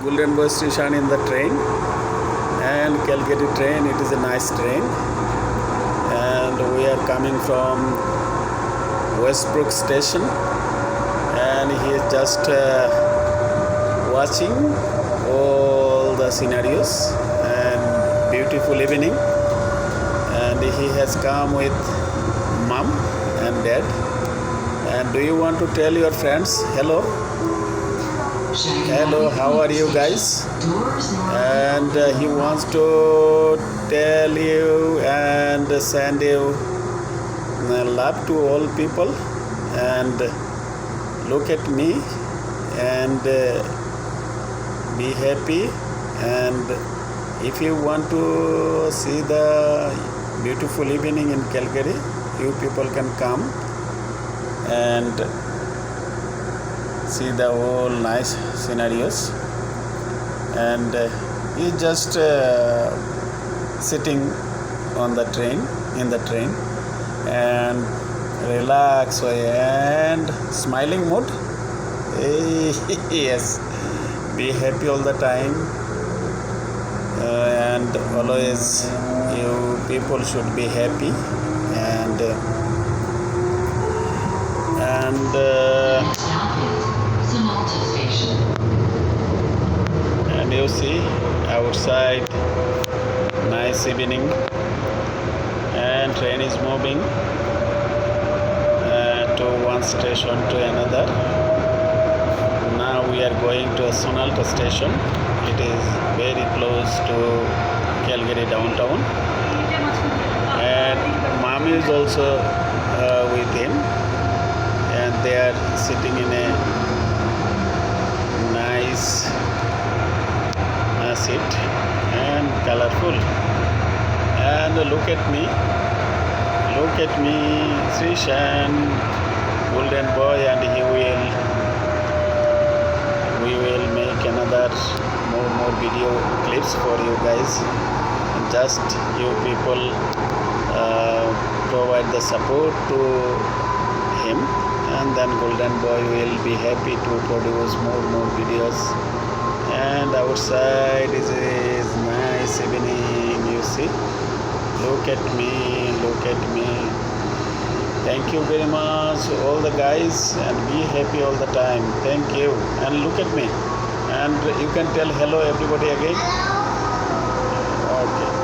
Golden Boy Shreeshan in the train, and Calgary train. It is a nice train, and we are coming from Westbrook station, and he is just watching all the scenarios and beautiful evening, and he has come with mom and dad. And do you want to tell your friends hello? Hello, how are you guys? And he wants to tell you and send you love to all people, and look at me and be happy. And if you want to see the beautiful evening in Calgary, you people can come and see the whole nice scenarios. And he's just sitting on the train, in the train, and relax and smiling mood. Yes, be happy all the time, and always you people should be happy. And you see outside nice evening, and train is moving to one station to another. Now we are going to Sonalta station. It is very close to Calgary downtown, and mom is also with him, and they are sitting in a nice seat and colorful. And look at me, Shreeshan, Golden Boy, and we will make another more video clips for you guys. Just you people provide the support to him, and then Golden Boy will be happy to produce more videos. And outside is nice evening, you see. Look at me. Thank you very much all the guys, and be happy all the time. Thank you. And look at me, and you can tell hello everybody again. Okay.